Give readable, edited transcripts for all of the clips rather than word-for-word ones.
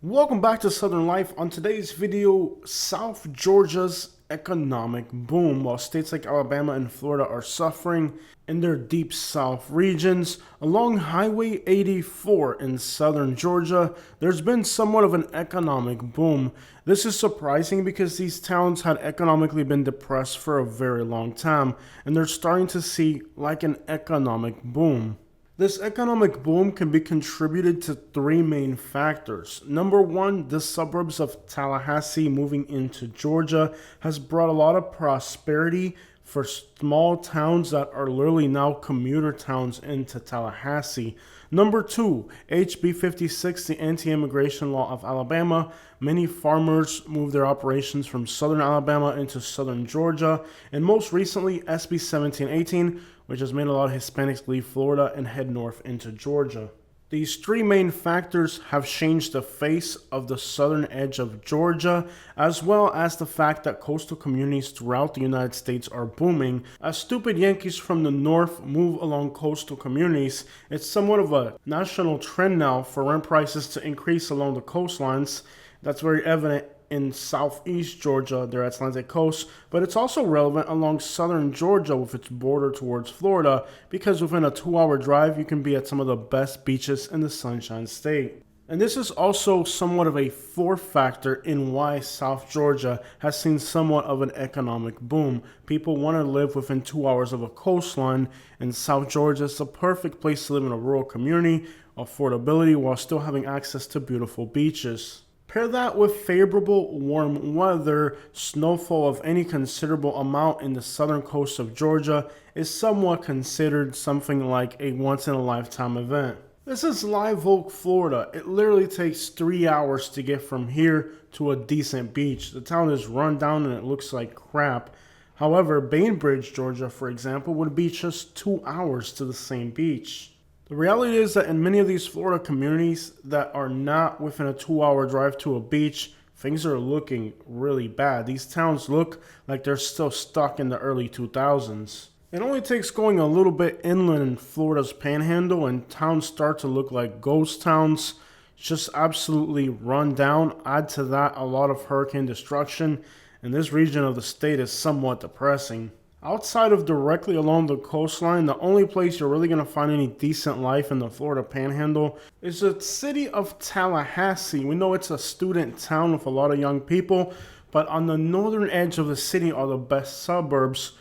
Welcome back to Southern Life. On today's video, South Georgia's economic boom. While states like Alabama and Florida are suffering in their deep south regions, along Highway 84 in southern Georgia, there's been somewhat of an economic boom. This is surprising because these towns had economically been depressed for a very long time, and they're starting to see like an economic boom. This economic boom can be contributed to three main factors. Number one, the suburbs of Tallahassee moving into Georgia has brought a lot of prosperity for small towns that are literally now commuter towns into Tallahassee. Number two, HB 56, the anti-immigration law of Alabama. Many farmers moved their operations from southern Alabama into southern Georgia. And most recently, SB 1718, which has made a lot of Hispanics leave Florida and head north into Georgia. These three main factors have changed the face of the southern edge of Georgia, as well as the fact that coastal communities throughout the United States are booming. As stupid Yankees from the north move along coastal communities, it's somewhat of a national trend now for rent prices to increase along the coastlines. That's very evident in southeast Georgia, their Atlantic coast, but it's also relevant along southern Georgia with its border towards Florida, because within a 2-hour drive you can be at some of the best beaches in the Sunshine State. And this is also somewhat of a fourth factor in why South Georgia has seen somewhat of an economic boom. People want to live within 2 hours of a coastline, and South Georgia is the perfect place to live in a rural community, affordability while still having access to beautiful beaches. Pair that with favorable warm weather, snowfall of any considerable amount in the southern coast of Georgia is somewhat considered something like a once-in-a-lifetime event. This is Live Oak, Florida. It literally takes 3 hours to get from here to a decent beach. The town is run down and it looks like crap. However, Bainbridge, Georgia, for example, would be just 2 hours to the same beach. The reality is that in many of these Florida communities that are not within a 2-hour drive to a beach, things are looking really bad. These towns look like they're still stuck in the early 2000s. It only takes going a little bit inland in Florida's panhandle and towns start to look like ghost towns, just absolutely run down. Add to that a lot of hurricane destruction, and this region of the state is somewhat depressing. Outside of directly along the coastline, the only place you're really going to find any decent life in the Florida Panhandle is the city of Tallahassee. We know it's a student town with a lot of young people, but on the northern edge of the city are the best suburbs,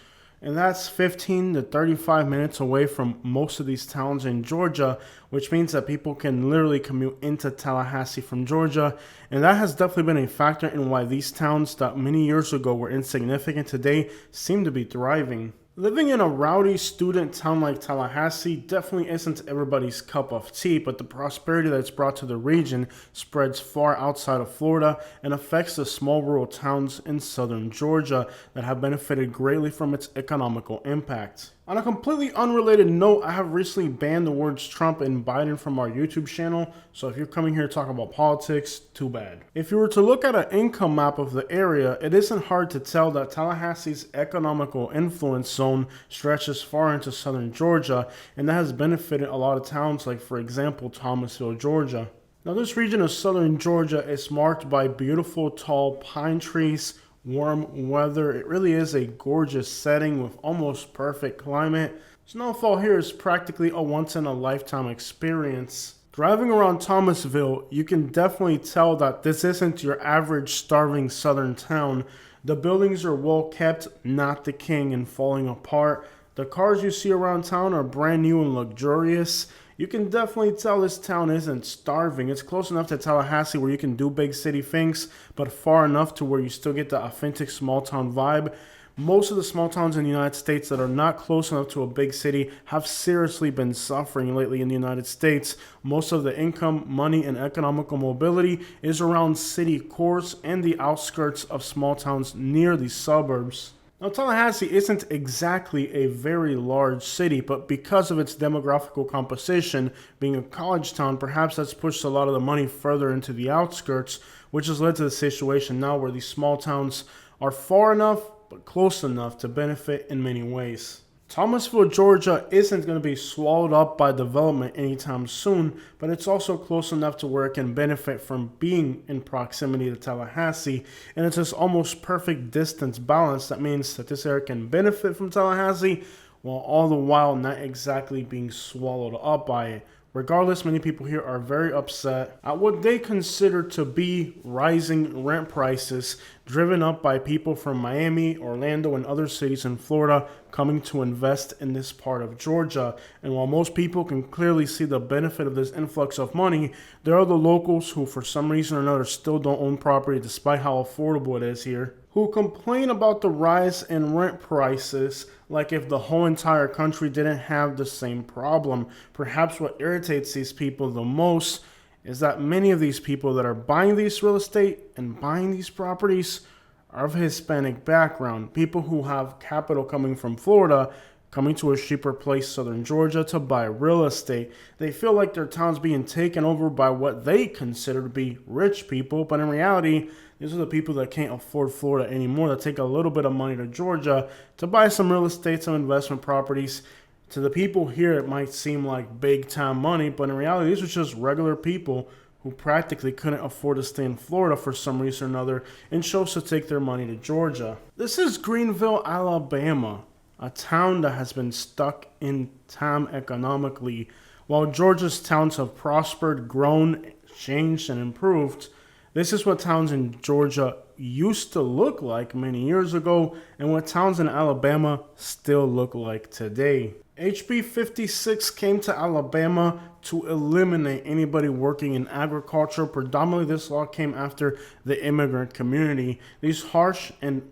and that's 15 to 35 minutes away from most of these towns in Georgia, which means that people can literally commute into Tallahassee from Georgia. And that has definitely been a factor in why these towns that many years ago were insignificant today seem to be thriving. Living in a rowdy student town like Tallahassee definitely isn't everybody's cup of tea, but the prosperity that's brought to the region spreads far outside of Florida and affects the small rural towns in southern Georgia that have benefited greatly from its economical impact. On a completely unrelated note, I have recently banned the words Trump and Biden from our YouTube channel, so if you're coming here to talk about politics, too bad. If you were to look at an income map of the area, it isn't hard to tell that Tallahassee's economical influence zone stretches far into southern Georgia, and that has benefited a lot of towns like, for example, Thomasville, Georgia. Now, this region of southern Georgia is marked by beautiful tall pine trees, warm weather. It really is a gorgeous setting with almost perfect climate. Snowfall here is practically a once-in-a-lifetime experience. Driving around Thomasville, you can definitely tell that this isn't your average starving southern town. The buildings are well kept, not decaying and falling apart. The cars you see around town are brand new and luxurious. You can definitely tell this town isn't starving. It's close enough to Tallahassee where you can do big city things, but far enough to where you still get the authentic small town vibe. Most of the small towns in the United States that are not close enough to a big city have seriously been suffering lately in the United States. Most of the income, money, and economical mobility is around city cores and the outskirts of small towns near the suburbs. Now, Tallahassee isn't exactly a very large city, but because of its demographical composition, being a college town, perhaps that's pushed a lot of the money further into the outskirts, which has led to the situation now where these small towns are far enough but close enough to benefit in many ways. Thomasville, Georgia isn't going to be swallowed up by development anytime soon, but it's also close enough to where it can benefit from being in proximity to Tallahassee, and it's this almost perfect distance balance that means that this area can benefit from Tallahassee while all the while not exactly being swallowed up by it. Regardless, many people here are very upset at what they consider to be rising rent prices driven up by people from Miami, Orlando, and other cities in Florida coming to invest in this part of Georgia. And while most people can clearly see the benefit of this influx of money, there are the locals who for some reason or another still don't own property despite how affordable it is here, who complain about the rise in rent prices like if the whole entire country didn't have the same problem. Perhaps what irritates these people the most is that many of these people that are buying these real estate and buying these properties are of Hispanic background. People who have capital coming from Florida, coming to a cheaper place, southern Georgia, to buy real estate. They feel like their town's being taken over by what they consider to be rich people, but in reality, these are the people that can't afford Florida anymore, that take a little bit of money to Georgia to buy some real estate, some investment properties. To the people here, it might seem like big time money, but in reality, these are just regular people who practically couldn't afford to stay in Florida for some reason or another and chose to take their money to Georgia. This is Greenville, Alabama, a town that has been stuck in time economically. While Georgia's towns have prospered, grown, changed, and improved, this is what towns in Georgia used to look like many years ago and what towns in Alabama still look like today. HB 56 came to Alabama to eliminate anybody working in agriculture. Predominantly, this law came after the immigrant community. These harsh and,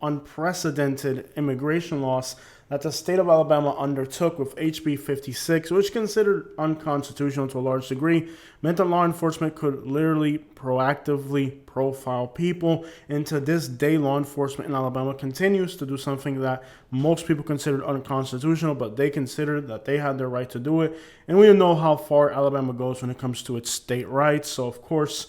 unprecedented immigration laws that the state of Alabama undertook with HB 56, which considered unconstitutional to a large degree, meant that law enforcement could literally proactively profile people. And to this day, law enforcement in Alabama continues to do something that most people considered unconstitutional, but they considered that they had their right to do it. And we know how far Alabama goes when it comes to its state rights. So, of course,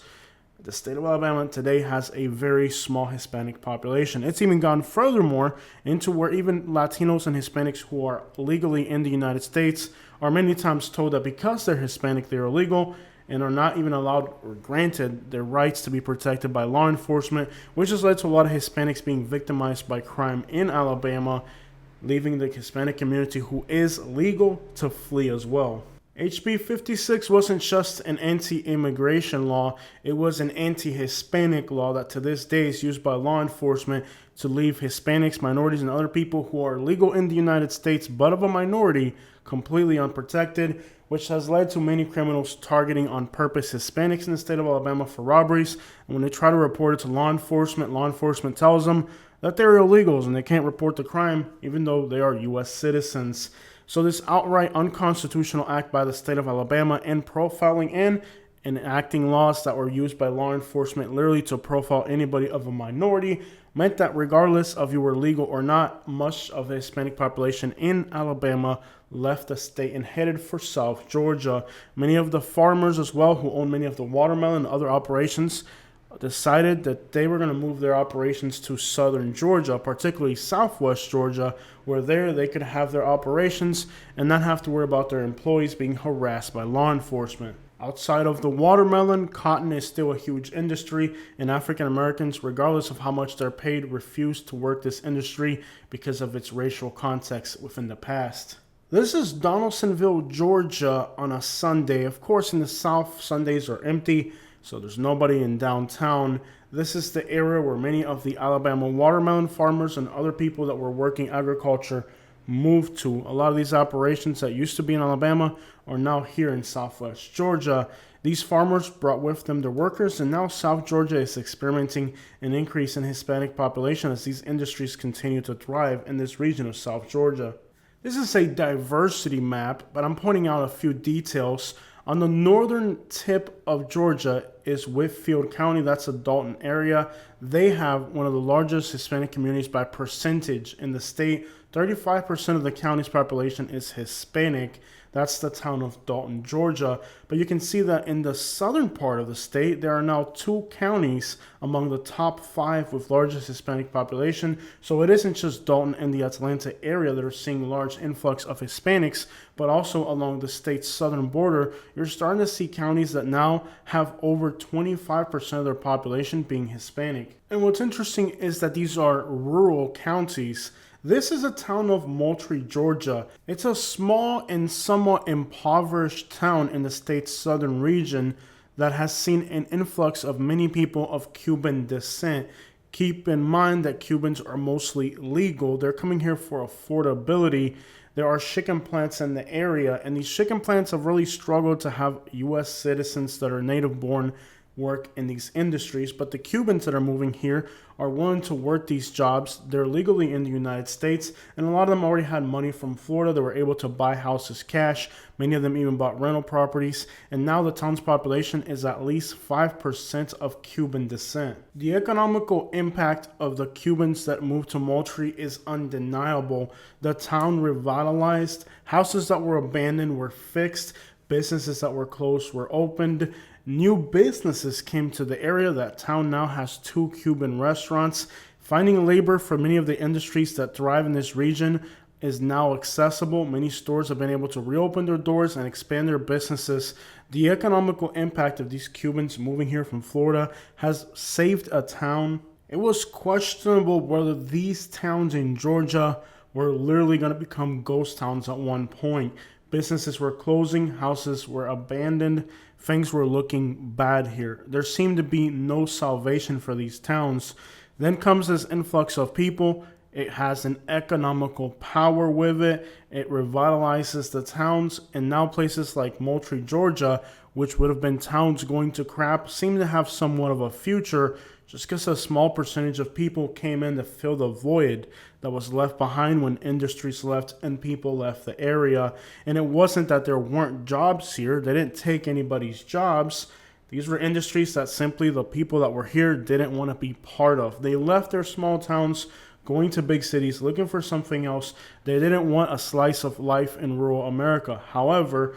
the state of Alabama today has a very small Hispanic population. It's even gone furthermore into where even Latinos and Hispanics who are legally in the United States are many times told that because they're Hispanic, they're illegal and are not even allowed or granted their rights to be protected by law enforcement, which has led to a lot of Hispanics being victimized by crime in Alabama, leaving the Hispanic community who is legal to flee as well. HB 56 wasn't just an anti-immigration law, it was an anti-Hispanic law that to this day is used by law enforcement to leave Hispanics, minorities, and other people who are legal in the United States but of a minority completely unprotected, which has led to many criminals targeting on purpose Hispanics in the state of Alabama for robberies. And when they try to report it to law enforcement tells them that they're illegals and they can't report the crime even though they are U.S. citizens. So this outright unconstitutional act by the state of Alabama in profiling and enacting laws that were used by law enforcement literally to profile anybody of a minority meant that regardless of you were legal or not, much of the Hispanic population in Alabama left the state and headed for South Georgia. Many of the farmers as well who own many of the watermelon and other operations decided that they were going to move their operations to southern Georgia, particularly southwest Georgia, where there they could have their operations and not have to worry about their employees being harassed by law enforcement. Outside of the watermelon, cotton is still a huge industry, and African Americans, regardless of how much they're paid, refuse to work this industry because of its racial context within the past. This is Donaldsonville, Georgia on a Sunday. Of course, in the South, Sundays are empty, so there's nobody in downtown. This is the area where many of the Alabama watermelon farmers and other people that were working agriculture moved to. A lot of these operations that used to be in Alabama are now here in Southwest Georgia. These farmers brought with them their workers, and now South Georgia is experiencing an increase in Hispanic population as these industries continue to thrive in this region of South Georgia. This is a diversity map, but I'm pointing out a few details. On the northern tip of Georgia is Whitfield County. That's the Dalton area. They have one of the largest Hispanic communities by percentage in the state. 35% of the county's population is Hispanic. That's the town of Dalton, Georgia. But you can see that in the southern part of the state, there are now 2 counties among the top 5 with largest Hispanic population. So it isn't just Dalton and the Atlanta area that are seeing large influx of Hispanics, but also along the state's southern border, you're starting to see counties that now have over 25% of their population being Hispanic. And what's interesting is that these are rural counties. This is a town of Moultrie, Georgia. It's a small and somewhat impoverished town in the state's southern region that has seen an influx of many people of Cuban descent. Keep in mind that Cubans are mostly legal. They're coming here for affordability. There are chicken plants in the area, and these chicken plants have really struggled to have U.S. citizens that are native-born work in these industries, but the Cubans that are moving here are willing to work these jobs. They're legally in the United States, and a lot of them already had money from Florida. They were able to buy houses cash. Many of them even bought rental properties, and now the town's population is at least 5% of Cuban descent. The economical impact of the Cubans that moved to Moultrie is undeniable. The town revitalized. Houses that were abandoned were fixed. Businesses that were closed were opened. New businesses came to the area. That town now has 2 Cuban restaurants. Finding labor for many of the industries that thrive in this region is now accessible. Many stores have been able to reopen their doors and expand their businesses. The economical impact of these Cubans moving here from Florida has saved a town. It was questionable whether these towns in Georgia were literally going to become ghost towns at one point. Businesses were closing, houses were abandoned, things were looking bad here. There seemed to be no salvation for these towns. Then comes this influx of people. It has an economical power with it. It revitalizes the towns, and now places like Moultrie, Georgia, which would have been towns going to crap, seem to have somewhat of a future just because a small percentage of people came in to fill the void that was left behind when industries left and people left the area. And it wasn't that there weren't jobs here. They didn't take anybody's jobs. These were industries that simply the people that were here didn't want to be part of. They left their small towns, going to big cities, looking for something else. They didn't want a slice of life in rural America. However,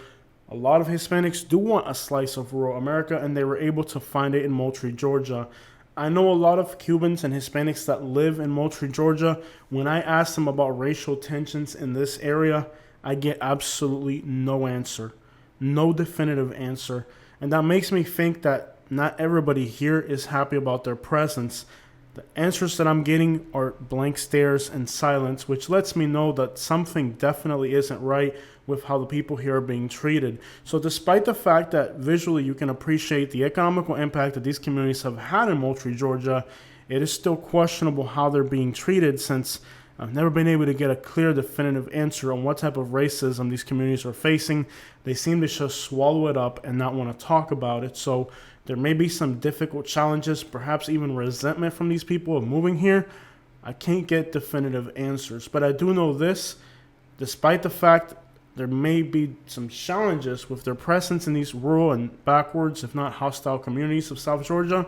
a lot of Hispanics do want a slice of rural America, and they were able to find it in Moultrie, Georgia. I know a lot of Cubans and Hispanics that live in Moultrie, Georgia. When I ask them about racial tensions in this area, I get absolutely no answer, no definitive answer. And that makes me think that not everybody here is happy about their presence. The answers that I'm getting are blank stares and silence, which lets me know that something definitely isn't right with how the people here are being treated. So despite the fact that visually you can appreciate the economical impact that these communities have had in Moultrie, Georgia, it is still questionable how they're being treated, since I've never been able to get a clear, definitive answer on what type of racism these communities are facing. They seem to just swallow it up and not want to talk about it. So there may be some difficult challenges, perhaps even resentment from these people of moving here. I can't get definitive answers, but I do know this: despite the fact there may be some challenges with their presence in these rural and backwards, if not hostile communities of South Georgia,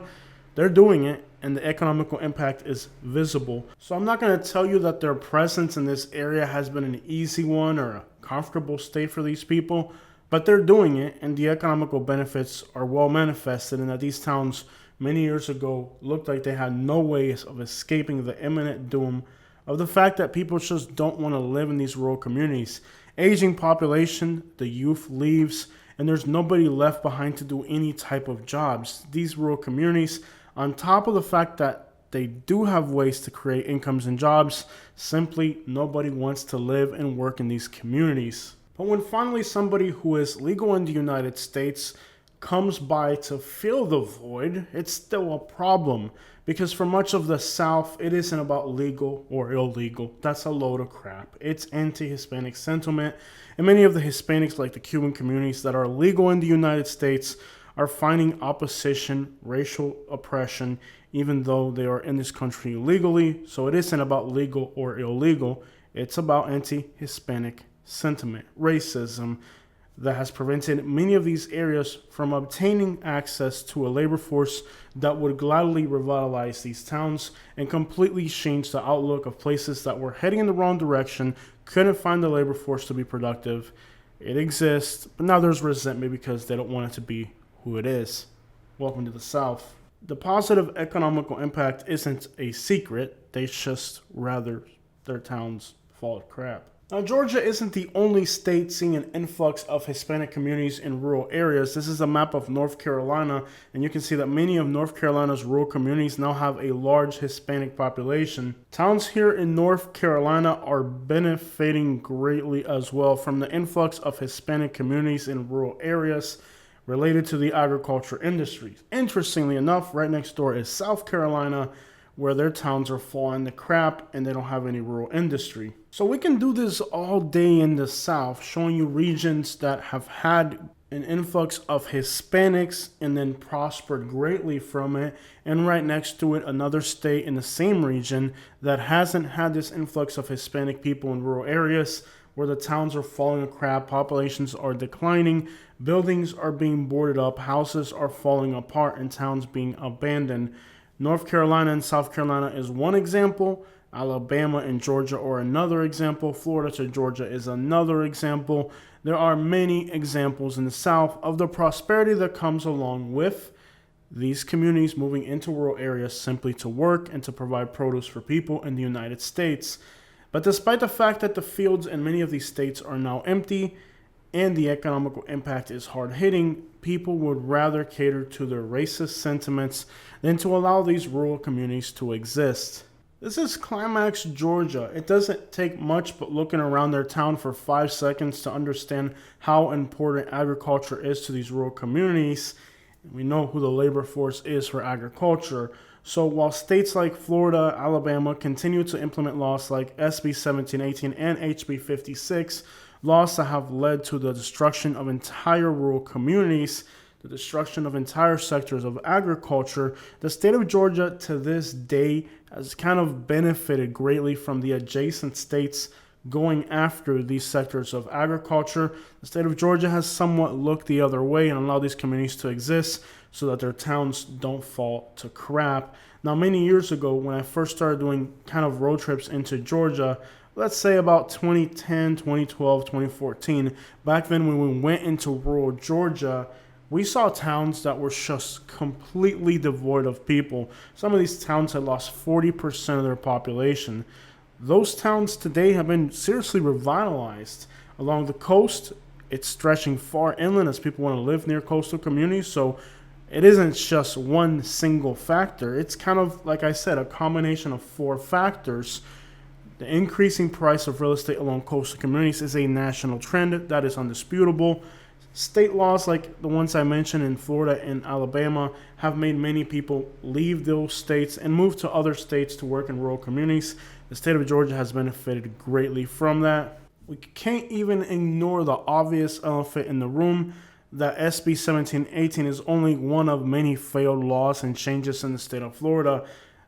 they're doing it, and the economical impact is visible. So I'm not going to tell you that their presence in this area has been an easy one or a comfortable stay for these people, but they're doing it, and the economical benefits are well manifested, and that these towns many years ago looked like they had no ways of escaping the imminent doom of the fact that people just don't want to live in these rural communities. Aging population, the youth leaves, and there's nobody left behind to do any type of jobs. These rural communities, on top of the fact that they do have ways to create incomes and jobs, simply nobody wants to live and work in these communities. But when finally somebody who is legal in the United States comes by to fill the void, it's still a problem. Because for much of the South, it isn't about legal or illegal. That's a load of crap. It's anti-Hispanic sentiment. And many of the Hispanics, like the Cuban communities that are legal in the United States, are finding opposition, racial oppression, even though they are in this country legally. So it isn't about legal or illegal. It's about anti-Hispanic sentiment, racism, that has prevented many of these areas from obtaining access to a labor force that would gladly revitalize these towns and completely change the outlook of places that were heading in the wrong direction, couldn't find the labor force to be productive. It exists, but now there's resentment because they don't want it to be who it is. Welcome to the South. The positive economical impact isn't a secret. They just rather their towns fall to crap. Now, Georgia isn't the only state seeing an influx of Hispanic communities in rural areas. This is a map of North Carolina, and you can see that many of North Carolina's rural communities now have a large Hispanic population. Towns here in North Carolina are benefiting greatly as well from the influx of Hispanic communities in rural areas related to the agriculture industry. Interestingly enough, right next door is South Carolina, where their towns are falling to crap and they don't have any rural industry. So we can do this all day in the South, showing you regions that have had an influx of Hispanics and then prospered greatly from it, and right next to it another state in the same region that hasn't had this influx of Hispanic people in rural areas, where the towns are falling to crap, populations are declining, buildings are being boarded up, houses are falling apart, and towns being abandoned. North Carolina and South Carolina is one example. Alabama and Georgia are another example. Florida to Georgia is another example. There are many examples in the South of the prosperity that comes along with these communities moving into rural areas simply to work and to provide produce for people in the United States. But despite the fact that the fields in many of these states are now empty and the economical impact is hard-hitting, people would rather cater to their racist sentiments than to allow these rural communities to exist. This is Climax, Georgia. It doesn't take much but looking around their town for 5 seconds to understand how important agriculture is to these rural communities. We know who the labor force is for agriculture. So while states like Florida, Alabama continue to implement laws like SB 1718 and HB 56, laws that have led to the destruction of entire rural communities, the destruction of entire sectors of agriculture, the state of Georgia to this day has kind of benefited greatly from the adjacent states going after these sectors of agriculture. The state of Georgia has somewhat looked the other way and allowed these communities to exist so that their towns don't fall to crap. Now, many years ago, when I first started doing kind of road trips into Georgia, let's say about 2010, 2012, 2014, back then when we went into rural Georgia, we saw towns that were just completely devoid of people. Some of these towns had lost 40% of their population. Those towns today have been seriously revitalized. Along the coast, it's stretching far inland as people want to live near coastal communities. So it isn't just one single factor. It's kind of, like I said, a combination of 4 factors. The increasing price of real estate along coastal communities is a national trend that is undisputable. State laws like the ones I mentioned in Florida and Alabama have made many people leave those states and move to other states to work in rural communities. The state of Georgia has benefited greatly from that. We can't even ignore the obvious elephant in the room that SB 1718 is only one of many failed laws and changes in the state of Florida.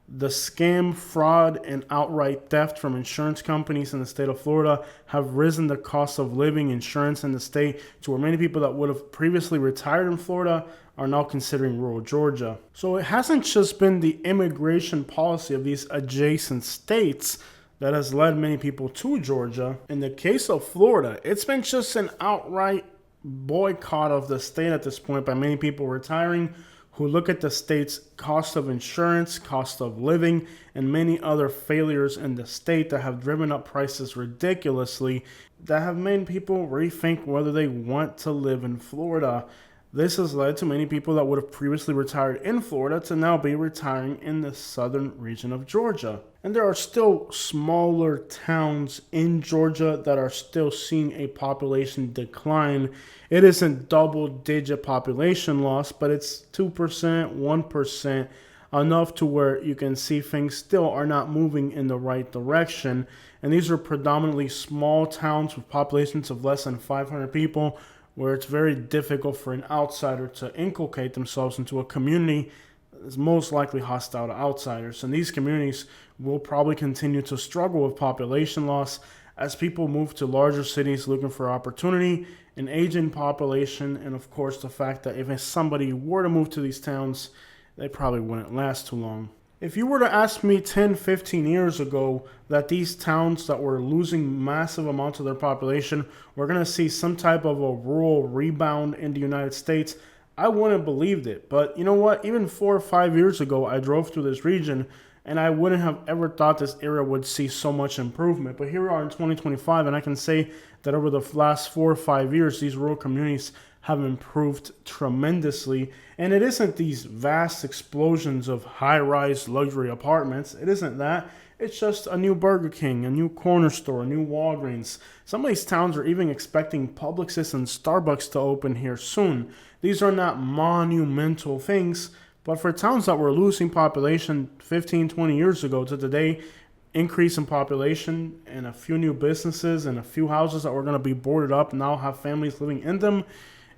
The scam, fraud, and outright theft from insurance companies in the state of Florida have risen the cost of living insurance in the state to where many people that would have previously retired in Florida are now considering rural Georgia. So it hasn't just been the immigration policy of these adjacent states that has led many people to Georgia. In the case of Florida, it's been just an outright boycott of the state at this point by many people retiring who look at the state's cost of insurance, cost of living, and many other failures in the state that have driven up prices ridiculously, that have made people rethink whether they want to live in Florida. This has led to many people that would have previously retired in Florida to now be retiring in the southern region of Georgia. And there are still smaller towns in Georgia that are still seeing a population decline. It isn't double-digit population loss, but it's 2%, 1%, enough to where you can see things still are not moving in the right direction. And these are predominantly small towns with populations of less than 500 people, where it's very difficult for an outsider to inculcate themselves into a community that is most likely hostile to outsiders. And these communities will probably continue to struggle with population loss as people move to larger cities looking for opportunity, an aging population, and of course the fact that if somebody were to move to these towns, they probably wouldn't last too long. If you were to ask me 10, 15 years ago that these towns that were losing massive amounts of their population were going to see some type of a rural rebound in the United States, I wouldn't have believed it. But you know what? Even 4 or 5 years ago, I drove through this region and I wouldn't have ever thought this area would see so much improvement. But here we are in 2025, and I can say that over the last 4 or 5 years, these rural communities have improved tremendously. And it isn't these vast explosions of high-rise luxury apartments. It isn't that. It's just a new Burger King, a new corner store, a new Walgreens. Some of these towns are even expecting Publixes and Starbucks to open here soon. These are not monumental things, but for towns that were losing population 15, 20 years ago to today, increase in population and a few new businesses and a few houses that were going to be boarded up now have families living in them,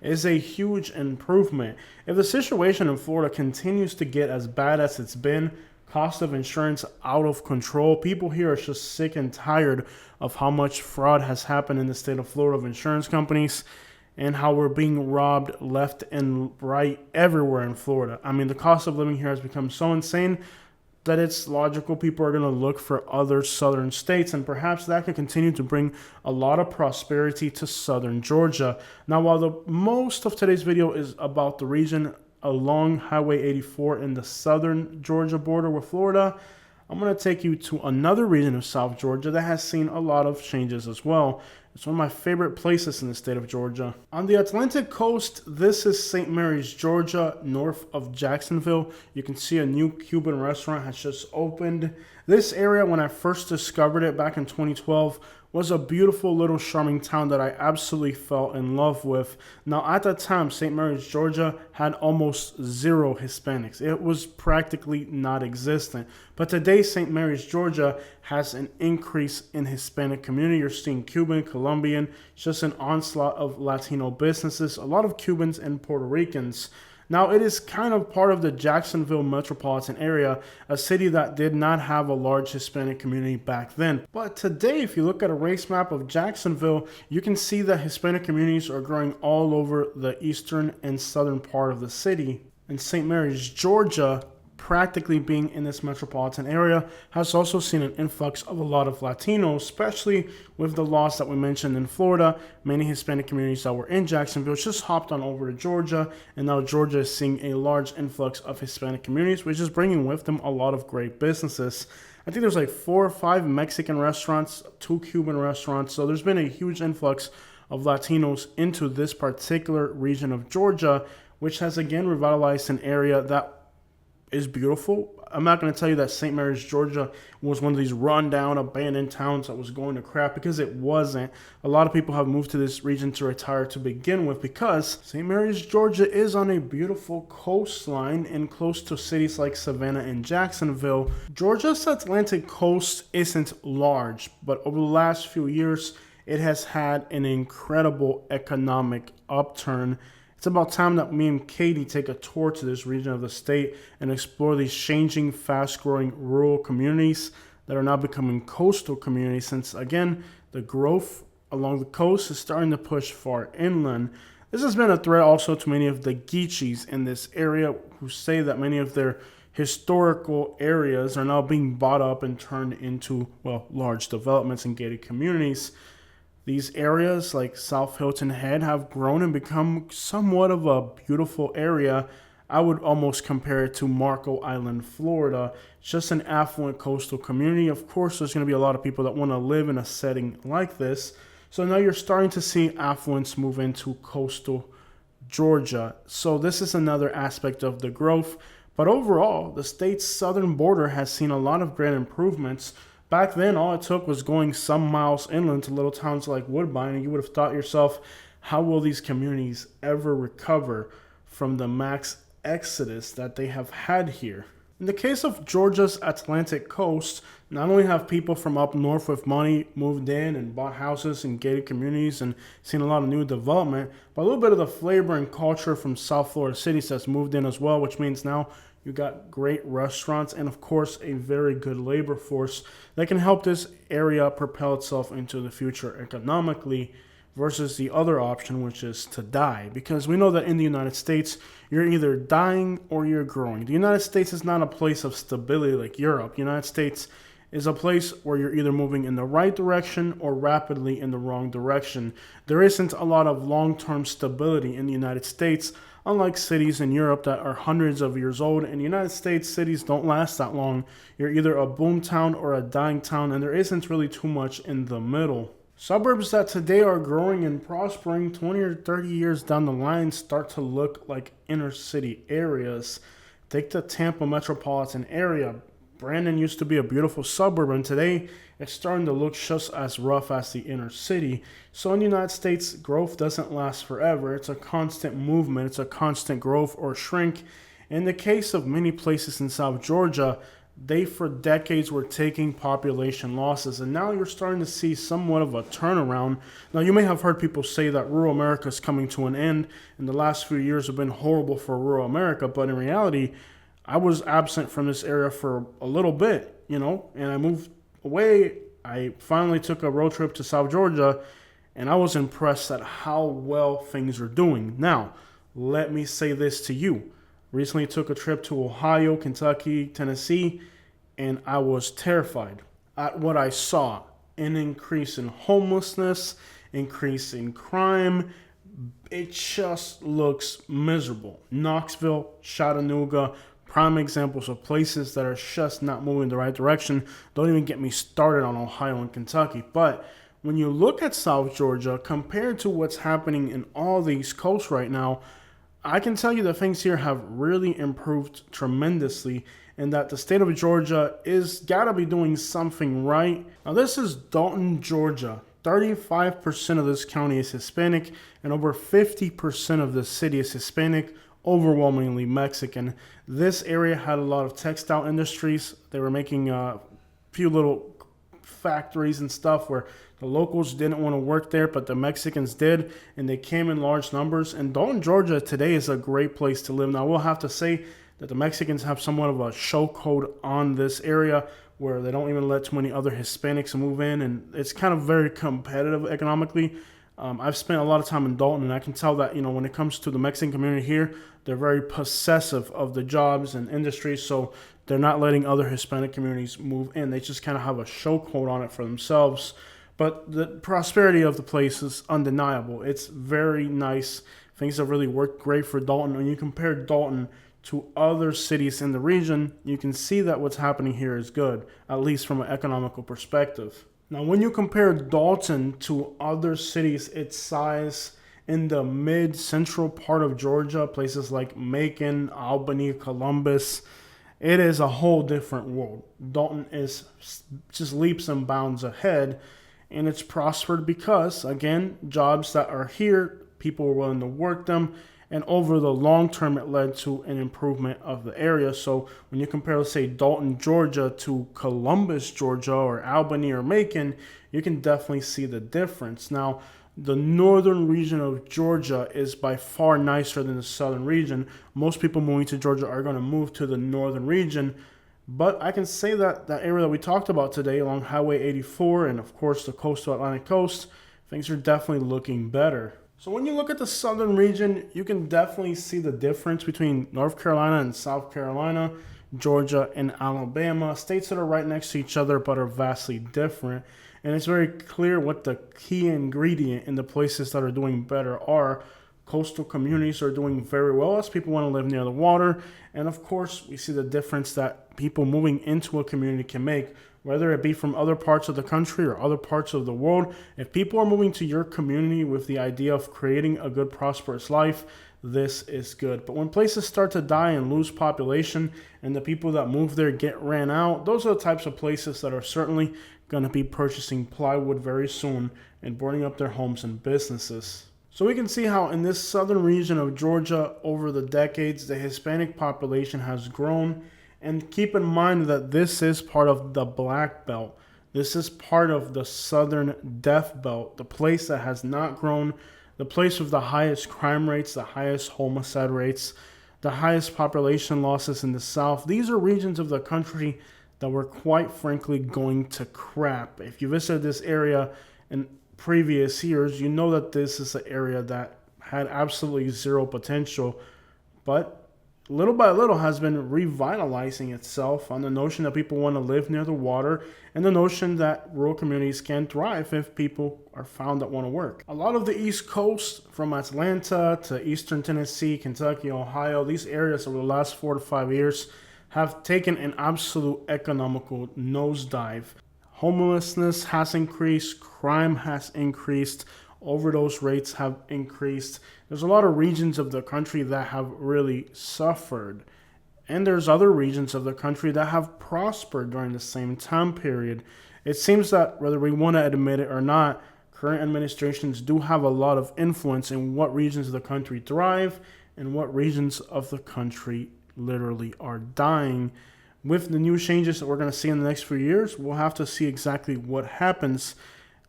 is a huge improvement. If the situation in Florida continues to get as bad as it's been, cost of insurance out of control, people here are just sick and tired of how much fraud has happened in the state of Florida of insurance companies and how we're being robbed left and right everywhere in Florida. I mean, the cost of living here has become so insane that it's logical people are going to look for other southern states, and perhaps that could continue to bring a lot of prosperity to southern Georgia. Now, while the most of today's video is about the region along Highway 84 in the southern Georgia border with Florida, I'm going to take you to another region of South Georgia that has seen a lot of changes as well. It's one of my favorite places in the state of Georgia. On the Atlantic coast, this is St. Mary's, Georgia, north of Jacksonville. You can see a new Cuban restaurant has just opened. This area, when I first discovered it back in 2012, was a beautiful little charming town that I absolutely fell in love with. Now, at that time, St. Mary's, Georgia had almost zero Hispanics. It was practically not existent. But today, St. Mary's, Georgia has an increase in Hispanic community. You're seeing Cuban, Colombian, just an onslaught of Latino businesses, a lot of Cubans and Puerto Ricans. Now, it is kind of part of the Jacksonville metropolitan area, a city that did not have a large Hispanic community back then. But today, if you look at a race map of Jacksonville, you can see that Hispanic communities are growing all over the eastern and southern part of the city. And St. Mary's, Georgia, practically being in this metropolitan area, has also seen an influx of a lot of Latinos, especially with the loss that we mentioned in Florida. Many Hispanic communities that were in Jacksonville just hopped on over to Georgia, and now Georgia is seeing a large influx of Hispanic communities, which is bringing with them a lot of great businesses. I think there's like 4 or 5 Mexican restaurants, 2 Cuban restaurants, so there's been a huge influx of Latinos into this particular region of Georgia, which has again revitalized an area that is beautiful. I'm not going to tell you that St. Mary's, Georgia was one of these run-down, abandoned towns that was going to crap, because it wasn't. A lot of people have moved to this region to retire to begin with because St. Mary's, Georgia is on a beautiful coastline and close to cities like Savannah and Jacksonville. Georgia's Atlantic coast isn't large, but over the last few years, it has had an incredible economic upturn. It's about time that me and Katie take a tour to this region of the state and explore these changing, fast-growing rural communities that are now becoming coastal communities, since, again, the growth along the coast is starting to push far inland. This has been a threat also to many of the Geechees in this area, who say that many of their historical areas are now being bought up and turned into, well, large developments and gated communities. These areas like South Hilton Head have grown and become somewhat of a beautiful area. I would almost compare it to Marco Island, Florida. It's just an affluent coastal community. Of course, there's going to be a lot of people that want to live in a setting like this. So now you're starting to see affluence move into coastal Georgia. So this is another aspect of the growth. But overall, the state's southern border has seen a lot of great improvements. Back then, all it took was going some miles inland to little towns like Woodbine, and you would have thought yourself, how will these communities ever recover from the max exodus that they have had here? In the case of Georgia's Atlantic coast, not only have people from up north with money moved in and bought houses in gated communities and seen a lot of new development, but a little bit of the flavor and culture from South Florida cities that's moved in as well, which means now you got great restaurants and, of course, a very good labor force that can help this area propel itself into the future economically versus the other option, which is to die. Because we know that in the United States, you're either dying or you're growing. The United States is not a place of stability like Europe. The United States is a place where you're either moving in the right direction or rapidly in the wrong direction. There isn't a lot of long-term stability in the United States, unlike cities in Europe that are hundreds of years old. In the United States, cities don't last that long. You're either a boom town or a dying town, and there isn't really too much in the middle. Suburbs that today are growing and prospering 20 or 30 years down the line start to look like inner city areas. Take the Tampa metropolitan area. Brandon used to be a beautiful suburb, and today it's starting to look just as rough as the inner city. So in the United States, growth doesn't last forever. It's a constant movement. It's a constant growth or shrink. In the case of many places in South Georgia, they for decades were taking population losses, and now you're starting to see somewhat of a turnaround. Now, you may have heard people say that rural America is coming to an end, and the last few years have been horrible for rural America, but in reality, I was absent from this area for a little bit, and I moved away. I finally took a road trip to South Georgia, and I was impressed at how well things are doing. Now, let me say this to you. Recently took a trip to Ohio, Kentucky, Tennessee, and I was terrified at what I saw. An increase in homelessness, increase in crime. It just looks miserable. Knoxville, Chattanooga, prime examples of places that are just not moving in the right direction. Don't even get me started on Ohio and Kentucky. But when you look at South Georgia, compared to what's happening in all these coasts right now, I can tell you that things here have really improved tremendously, and that the state of Georgia is gotta be doing something right. Now, this is Dalton, Georgia. 35% of this county is Hispanic, and over 50% of the city is Hispanic, overwhelmingly Mexican. This area had a lot of textile industries. They were making a few little factories and stuff where the locals didn't want to work there, but the Mexicans did, and they came in large numbers. And Dalton, Georgia today is a great place to live. Now, we'll have to say that the Mexicans have somewhat of a show code on this area where they don't even let too many other Hispanics move in, and it's kind of very competitive economically. I've spent a lot of time in Dalton, and I can tell that, when it comes to the Mexican community here, they're very possessive of the jobs and industries, so they're not letting other Hispanic communities move in. They just kind of have a show code on it for themselves. But the prosperity of the place is undeniable. It's very nice. Things have really worked great for Dalton. When you compare Dalton to other cities in the region, you can see that what's happening here is good, at least from an economical perspective. Now, when you compare Dalton to other cities its size in the mid-central part of Georgia, places like Macon, Albany, Columbus, it is a whole different world. Dalton is just leaps and bounds ahead. And it's prospered because, again, jobs that are here, people are willing to work them. And over the long term, it led to an improvement of the area. So when you compare, let's say, Dalton, Georgia to Columbus, Georgia, or Albany or Macon, you can definitely see the difference. Now, the northern region of Georgia is by far nicer than the southern region. Most people moving to Georgia are going to move to the northern region. But I can say that that area that we talked about today along Highway 84 and, of course, the coastal Atlantic coast, things are definitely looking better. So when you look at the southern region, you can definitely see the difference between North Carolina and South Carolina, Georgia and Alabama, states that are right next to each other but are vastly different. And it's very clear what the key ingredient in the places that are doing better are. Coastal communities are doing very well as people want to live near the water. And of course, we see the difference that people moving into a community can make, whether it be from other parts of the country or other parts of the world. If people are moving to your community with the idea of creating a good, prosperous life, this is good. But when places start to die and lose population and the people that move there get ran out, those are the types of places that are certainly going to be purchasing plywood very soon and boarding up their homes and businesses. So we can see how in this southern region of Georgia over the decades, the Hispanic population has grown And keep in mind that this is part of the Black Belt. This is part of the Southern Death Belt, the place that has not grown, the place with the highest crime rates, the highest homicide rates, the highest population losses in the South. These are regions of the country that were quite frankly going to crap. If you visited this area in previous years, you know that this is an area that had absolutely zero potential, but little by little has been revitalizing itself on the notion that people want to live near the water and the notion that rural communities can thrive if people are found that want to work. A lot of the East Coast, from Atlanta to Eastern Tennessee, Kentucky, Ohio, these areas over the last 4 to 5 years have taken an absolute economical nosedive. Homelessness has increased, crime has increased, overdose rates have increased. There's a lot of regions of the country that have really suffered. And there's other regions of the country that have prospered during the same time period. It seems that whether we want to admit it or not, current administrations do have a lot of influence in what regions of the country thrive and what regions of the country literally are dying. With the new changes that we're going to see in the next few years, we'll have to see exactly what happens.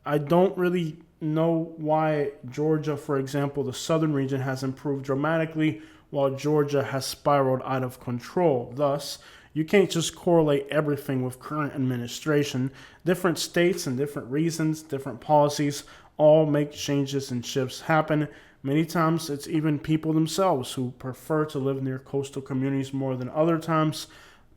I don't really know why Georgia, for example, the southern region, has improved dramatically while Georgia has spiraled out of control. Thus, you can't just correlate everything with current administration. Different states and different reasons, different policies all make changes and shifts happen. Many times it's even people themselves who prefer to live near coastal communities more than other times.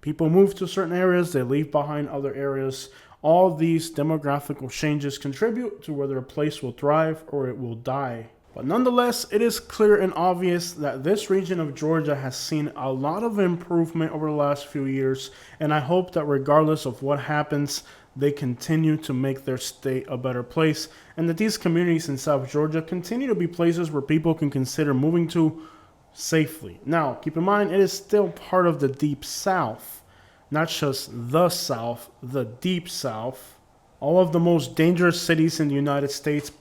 People move to certain areas, they leave behind other areas. All these demographical changes contribute to whether a place will thrive or it will die. But nonetheless, it is clear and obvious that this region of Georgia has seen a lot of improvement over the last few years, and I hope that regardless of what happens, they continue to make their state a better place, and that these communities in South Georgia continue to be places where people can consider moving to safely. Now, keep in mind, it is still part of the Deep South. Not just the South, the Deep South. All of the most dangerous cities in the United States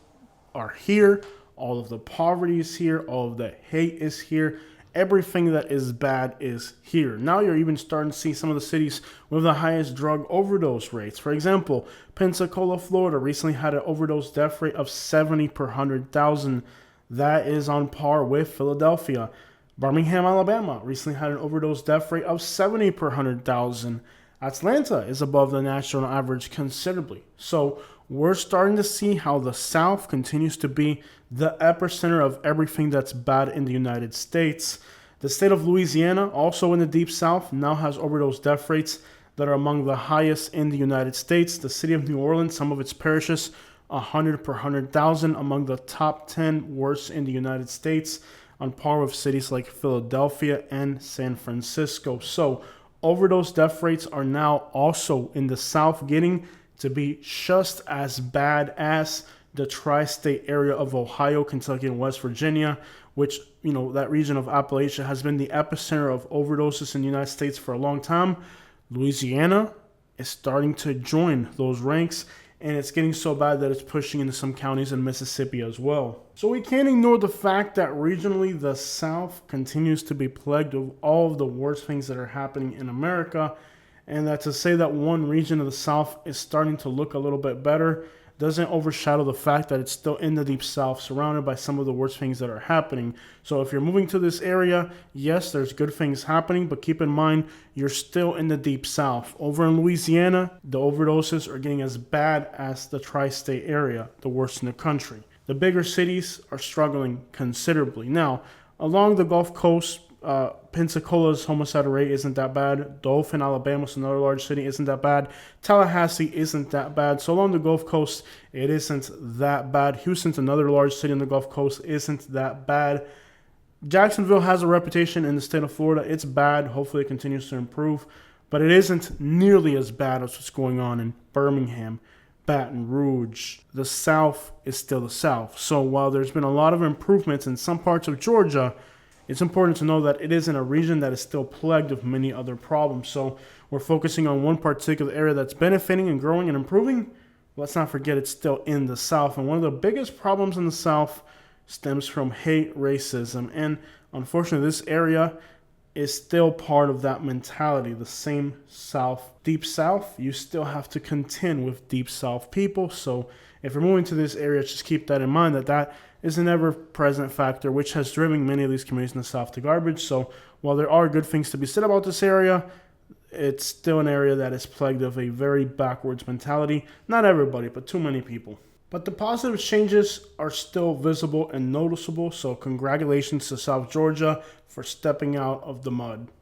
are here. All of the poverty is here. All of the hate is here. Everything that is bad is here. Now you're even starting to see some of the cities with the highest drug overdose rates. For example, Pensacola, Florida recently had an overdose death rate of 70 per 100,000. That is on par with Philadelphia. Birmingham, Alabama recently had an overdose death rate of 70 per 100,000. Atlanta is above the national average considerably. So we're starting to see how the South continues to be the epicenter of everything that's bad in the United States. The state of Louisiana, also in the Deep South, now has overdose death rates that are among the highest in the United States. The city of New Orleans, some of its parishes, 100 per 100,000, among the top 10 worst in the United States, on par with cities like Philadelphia and San Francisco. So overdose death rates are now also in the South getting to be just as bad as the tri-state area of Ohio, Kentucky, and West Virginia, which, that region of Appalachia has been the epicenter of overdoses in the United States for a long time. Louisiana is starting to join those ranks, and it's getting so bad that it's pushing into some counties in Mississippi as well. So we can't ignore the fact that regionally the South continues to be plagued with all of the worst things that are happening in America, and that to say that one region of the South is starting to look a little bit better doesn't overshadow the fact that it's still in the Deep South, surrounded by some of the worst things that are happening. So if you're moving to this area, yes, there's good things happening, but keep in mind, you're still in the Deep South. Over in Louisiana, the overdoses are getting as bad as the tri-state area, the worst in the country. The bigger cities are struggling considerably. Now, along the Gulf Coast, Pensacola's homicide rate isn't that bad. Dalton, Alabama is another large city, isn't that bad. Tallahassee isn't that bad. So along the Gulf Coast, it isn't that bad. Houston's another large city on the Gulf Coast, isn't that bad. Jacksonville has a reputation in the state of Florida. It's bad. Hopefully it continues to improve. But it isn't nearly as bad as what's going on in Birmingham, Baton Rouge. The South is still the South. So while there's been a lot of improvements in some parts of Georgia, it's important to know that it is in a region that is still plagued with many other problems. So we're focusing on one particular area that's benefiting and growing and improving. Let's not forget it's still in the South. And one of the biggest problems in the South stems from hate, racism. And unfortunately, this area is still part of that mentality. The same South, Deep South, you still have to contend with Deep South people. So if you're moving to this area, just keep that in mind, that is an ever-present factor, which has driven many of these communities in the South to garbage. So while there are good things to be said about this area, it's still an area that is plagued of a very backwards mentality. Not everybody, but too many people. But the positive changes are still visible and noticeable, so congratulations to South Georgia for stepping out of the mud.